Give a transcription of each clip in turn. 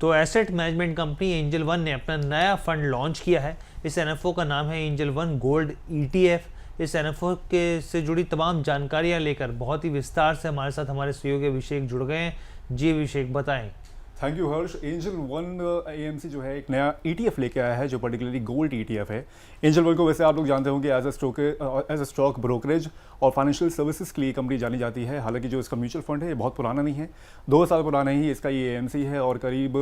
तो asset management company angel one ने अपना नया फंड लॉन्च किया है। इस एनएफओ का नाम है एंजल वन गोल्ड ईटीएफ। इस एनएफओ के से जुड़ी तमाम जानकारियां लेकर बहुत ही विस्तार से हमारे साथ हमारे सहयोगी अभिषेक जुड़ गए हैं। जी अभिषेक, बताएं। Thank you Harsh. Angel one AMC जो है एक नया ईटीएफ लेके आया है जो पर्टिकुलरली गोल्ड ईटीएफ है। एंजल वन को वैसे आप लोग जानते होंगे एज अ स्टॉक ब्रोकरेज और फाइनेंशियल सर्विसेज के लिए कंपनी जानी जाती है। हालांकि जो इसका म्यूचुअल फंड है ये बहुत पुराना नहीं है, 2 साल पुराना ही इसका ये एएमसी है और करीब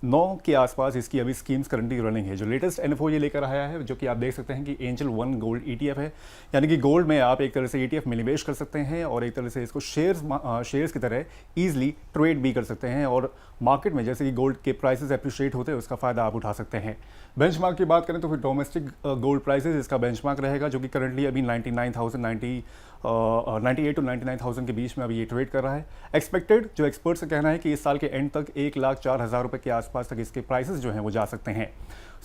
9 के आसपास इसकी अभी स्कीम्स करंटली रनिंग है। जो लेटेस्ट एनएफओ ये लेकर आया है जो कि आप देख सकते हैं कि एंजल वन गोल्ड ईटीएफ है, यानी कि गोल्ड में आप एक तरह से ईटीएफ में निवेश कर सकते हैं और एक तरह से इसको शेयर्स की तरह ईजिली ट्रेड भी कर सकते हैं और मार्केट में जैसे कि गोल्ड के प्राइसेस अप्रिशिएट होते हैं उसका फ़ायदा आप उठा सकते हैं। बेंचमार्क की बात करें तो फिर डोमेस्टिक गोल्ड प्राइसेस इसका बेंचमार्क रहेगा जो कि करंटली अभी 98 to 99,000 के बीच में अभी ये ट्रेड कर रहा है। एक्सपेक्टेड जो एक्सपर्ट्स का कहना है कि इस साल के एंड तक 1,04,000 रुपये के आसपास तक इसके प्राइसेस जो हैं वो जा सकते हैं।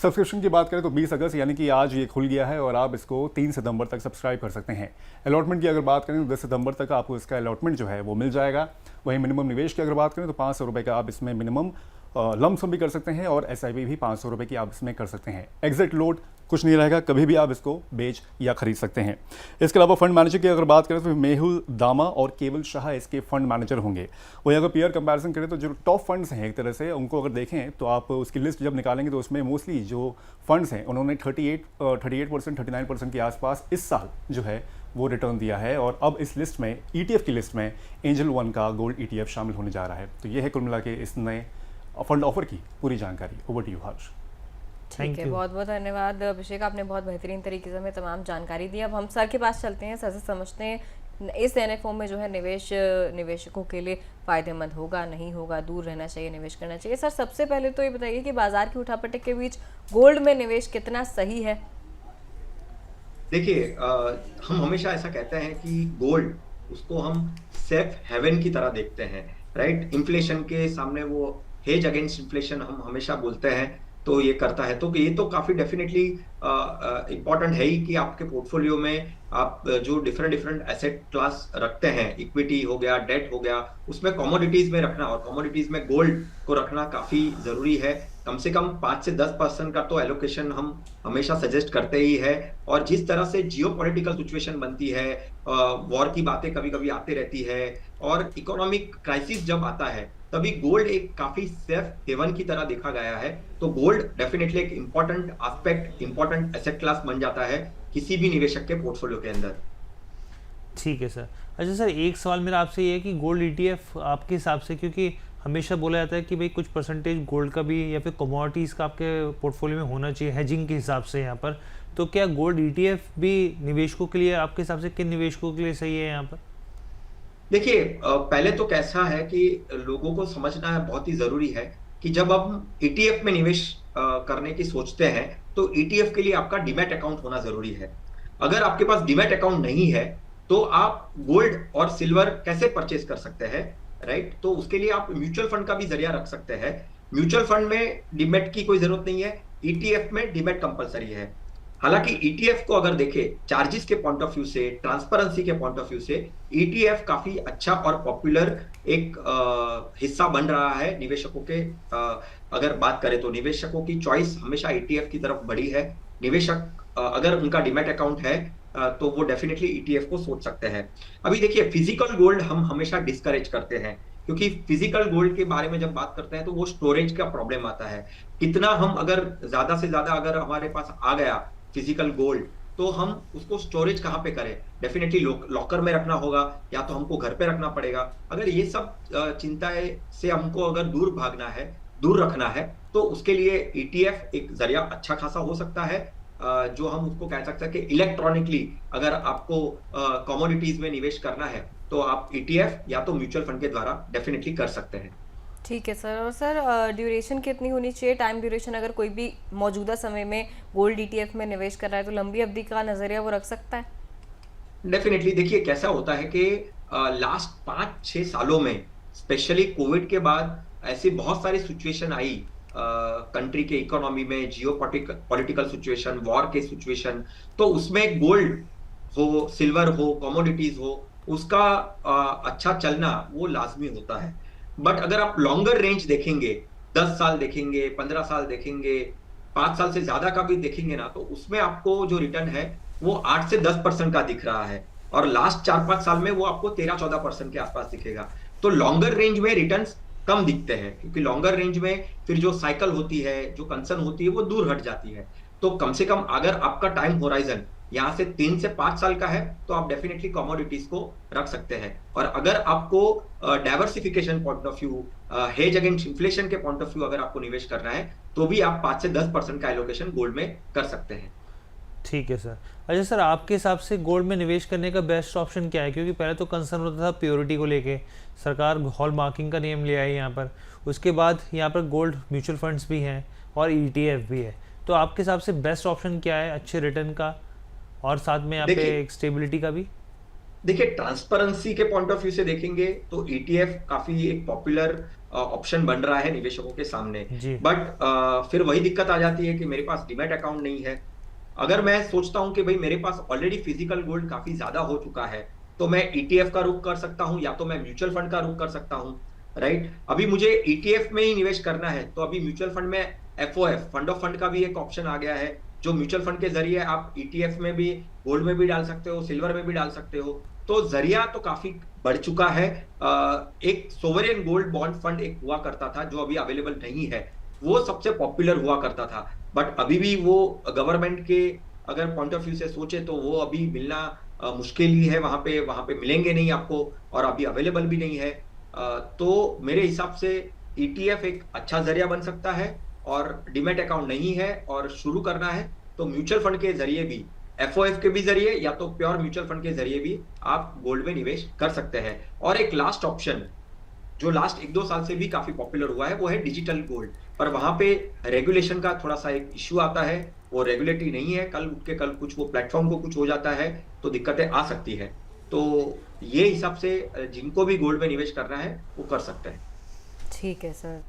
सब्सक्रिप्शन की बात करें तो 20 अगस्त यानी कि आज ये खुल गया है और आप इसको 3 सितंबर तक सब्सक्राइब कर सकते हैं। अलॉटमेंट की अगर बात करें तो 10 सितंबर तक आपको इसका अलॉटमेंट जो है वो मिल जाएगा। वहीं मिनिमम निवेश की अगर बात करें तो 500 रुपये का आप इसमें मिनिमम लमसम भी कर सकते हैं और एसआईपी भी 500 रुपये की आप इसमें कर सकते हैं। एग्जिट लोड कुछ नहीं रहेगा, कभी भी आप इसको बेच या खरीद सकते हैं। इसके अलावा फंड मैनेजर की अगर बात करें तो मेहुल दामा और केवल शाह इसके फंड मैनेजर होंगे। वही अगर पेयर कंपैरिजन करें तो जो टॉप फंड्स हैं एक तरह से उनको अगर देखें तो आप उसकी लिस्ट जब निकालेंगे तो उसमें मोस्टली जो फंड्स हैं उन्होंने 38% 39% के आसपास इस साल जो है वो रिटर्न दिया है और अब इस लिस्ट में ईटीएफ की लिस्ट में एंजल वन का गोल्ड ईटीएफ शामिल होने जा रहा है। तो ये है कुल मिला के इस नए फंड ऑफर की पूरी जानकारी। ओवर टू यू हर्ष। ठीक है, बहुत बहुत धन्यवाद अभिषेक, आपने बहुत बेहतरीन तरीके से हमें तमाम जानकारी दी। अब हम सर के पास चलते हैं, सर से समझते हैं इस एनएफओ में जो है निवेशकों के लिए फ़ायदेमंद होगा, नहीं होगा, दूर रहना चाहिए, निवेश करना चाहिए। सर सबसे पहले तो ये बताइए कि बाजार की उठापटक के बीच गोल्ड में निवेश कितना सही है? देखिए, हम हमेशा ऐसा कहते हैं कि गोल्ड उसको हम सेफ हेवन की तरह देखते हैं, राइट। इन्फ्लेशन के सामने वो हेज अगेंस्ट इन्फ्लेशन हम हमेशा बोलते हैं, तो ये करता है। तो ये तो काफी डेफिनेटली इंपॉर्टेंट है ही कि आपके पोर्टफोलियो में आप जो डिफरेंट एसेट क्लास रखते हैं, इक्विटी हो गया, डेट हो गया, उसमें कमोडिटीज में रखना और कमोडिटीज में गोल्ड को रखना काफी जरूरी है। कम से कम 5 से 10% का तो एलोकेशन हम हमेशा सजेस्ट करते ही है। और जिस तरह से जियोपॉलिटिकल सिचुएशन बनती है, वॉर की बातें कभी कभी आती रहती है और इकोनॉमिक क्राइसिस जब आता है तभी गोल्ड एक काफी सेफ हेवन की तरह देखा गया है। तो गोल्ड डेफिनेटली एक important aspect, important asset class बन जाता है किसी भी निवेशक के पोर्टफोलियो के अंदर। ठीक है सर। अच्छा सर, एक सवाल मेरा आपसे ये है कि गोल्ड ईटीएफ आपके हिसाब से, क्योंकि हमेशा बोला जाता है कि भाई कुछ परसेंटेज गोल्ड का भी या फिर कमोडिटीज़ का आपके पोर्टफोलियो में होना चाहिए हेजिंग के हिसाब से यहाँ पर, तो क्या गोल्ड ईटीएफ भी निवेशकों के लिए आपके हिसाब से किन निवेशकों के लिए सही है यहाँ पर? देखिए, पहले तो कैसा है कि लोगों को समझना बहुत ही जरूरी है कि जब हम ईटीएफ में निवेश करने की सोचते हैं तो ईटीएफ के लिए आपका डीमैट अकाउंट होना जरूरी है। अगर आपके पास डीमैट अकाउंट नहीं है तो आप गोल्ड और सिल्वर कैसे परचेज कर सकते हैं, राइट। तो उसके लिए आप म्यूचुअल फंड का भी जरिया रख सकते हैं। म्यूचुअल फंड में डीमैट की कोई जरूरत नहीं है, ईटीएफ में डीमैट कंपलसरी है। हालांकि ईटीएफ को अगर देखें चार्जेस के पॉइंट ऑफ व्यू से, ट्रांसपेरेंसी के पॉइंट ऑफ व्यू से, ईटीएफ काफी अच्छा और पॉपुलर एक हिस्सा बन रहा है निवेशकों के। अगर बात करें तो निवेशकों की चॉइस हमेशा ईटीएफ की तरफ बढ़ी है। निवेशक अगर उनका डीमैट अकाउंट है तो वो डेफिनेटली ईटीएफ को सोच सकते हैं। अभी देखिए, फिजिकल गोल्ड हम हमेशा डिस्करेज करते हैं क्योंकि फिजिकल गोल्ड के बारे में जब बात करते हैं तो वो स्टोरेज का प्रॉब्लम आता है। कितना हम अगर ज्यादा से ज्यादा अगर हमारे पास आ गया फिजिकल गोल्ड तो हम उसको स्टोरेज कहाँ पे करें? डेफिनेटली लॉकर में रखना होगा या तो हमको घर पे रखना पड़ेगा। अगर ये सब चिंताएं से हमको अगर दूर भागना है, दूर रखना है, तो उसके लिए ईटीएफ एक जरिया अच्छा खासा हो सकता है। जो हम उसको कह सकते हैं कि इलेक्ट्रॉनिकली अगर आपको कमोडिटीज में निवेश करना है तो आप ईटीएफ या तो म्यूचुअल फंड के द्वारा डेफिनेटली कर सकते हैं। ठीक है सर। और सर ड्यूरेशन कितनी होनी चाहिए, टाइम ड्यूरेशन? अगर कोई भी मौजूदा समय में गोल्ड ईटीएफ में निवेश कर रहा है तो लंबी अवधि का नजरिया वो रख सकता है? डेफिनेटली। देखिए, कैसा होता है कि लास्ट 5-6 सालों में स्पेशली कोविड के बाद ऐसी बहुत सारी सिचुएशन आई कंट्री के इकोनॉमी में, जियोपॉलिटिकल सिचुएशन, वॉर के सिचुएशन, तो उसमें गोल्ड हो, सिल्वर हो, कमोडिटीज हो, उसका अच्छा चलना वो लाजमी होता है। बट अगर आप लॉन्गर रेंज देखेंगे 10 साल देखेंगे, 15 साल देखेंगे, 5 साल से ज्यादा का भी देखेंगे ना, तो उसमें आपको जो रिटर्न है वो 8 से 10% का दिख रहा है, और लास्ट 4-5 साल में वो आपको 13-14% के आसपास दिखेगा। तो लॉन्गर रेंज में रिटर्न्स कम दिखते हैं, क्योंकि लॉन्गर रेंज में फिर जो साइकिल होती है, जो कंसर्न होती है, वो दूर हट जाती है। तो कम से कम अगर आपका टाइम होराइजन यहाँ से 3 से 5 साल का है, तो आप डेफिनेटली कमोडिटीज को रख सकते हैं। और अगर आपको diversification point of view, hedge against inflation के पॉइंट ऑफ व्यू अगर आपको निवेश करना है, तो भी आप 5 से 10% का एलोकेशन गोल्ड में कर सकते हैं। ठीक है सर। अच्छा सर, आपके हिसाब से गोल्ड में निवेश करने का बेस्ट ऑप्शन क्या है? क्योंकि पहले तो कंसर्न होता था प्योरिटी को लेके, सरकार हॉल मार्किंग का नियम ले आई यहाँ पर, उसके बाद यहाँ पर गोल्ड म्यूचुअल फंड्स भी हैं और ETF भी है। तो आपके हिसाब से बेस्ट ऑप्शन क्या है अच्छे रिटर्न का, और साथ में यहाँ पे एक स्टेबिलिटी का भी? देखिए, ट्रांसपेरेंसी के पॉइंट ऑफ व्यू से देखेंगे तो ETF काफी एक पॉपुलर ऑप्शन बन रहा है निवेशकों के सामने, बट फिर वही दिक्कत आ जाती है कि मेरे पास डीमैट अकाउंट नहीं है। अगर मैं सोचता हूं कि भाई मेरे पास ऑलरेडी फिजिकल गोल्ड काफी ज्यादा हो चुका है, तो मैं ETF का रुख कर सकता हूं, या तो मैं म्यूचुअल फंड का रुख कर सकता हूं, राइट। अभी मुझे ETF में ही निवेश करना है, तो अभी म्यूचुअल फंड में FOF, फंड ऑफ फंड का भी एक ऑप्शन आ गया है, जो म्यूचुअल फंड के जरिए आप ETF में भी, गोल्ड में भी डाल सकते हो, सिल्वर में भी डाल सकते हो। तो जरिया तो काफी बढ़ चुका है। एक सोवरेन गोल्ड बॉन्ड फंड एक हुआ करता था, जो अभी अवेलेबल नहीं है, वो सबसे पॉपुलर हुआ करता था, बट अभी भी वो गवर्नमेंट के अगर पॉइंट ऑफ व्यू से सोचे तो वो अभी मिलना मुश्किल ही है, वहां पे मिलेंगे नहीं आपको, और अभी अवेलेबल भी नहीं है। तो मेरे हिसाब से ETF एक अच्छा जरिया बन सकता है, और डीमैट अकाउंट नहीं है और शुरू करना है, तो म्यूचुअल फंड के जरिए भी, FOF के भी जरिए, या तो प्योर म्यूचुअल फंड के जरिए भी आप गोल्ड में निवेश कर सकते हैं। और एक लास्ट ऑप्शन जो लास्ट 1-2 साल से भी काफी पॉपुलर हुआ है, वो है डिजिटल गोल्ड, पर वहां पे रेगुलेशन का थोड़ा सा एक इश्यू आता है, वो रेगुलेटरी नहीं है, कल उठ के कल कुछ वो प्लेटफॉर्म को कुछ हो जाता है तो दिक्कतें आ सकती है। तो ये हिसाब से जिनको भी गोल्ड में निवेश करना है वो कर सकते हैं। ठीक है सर।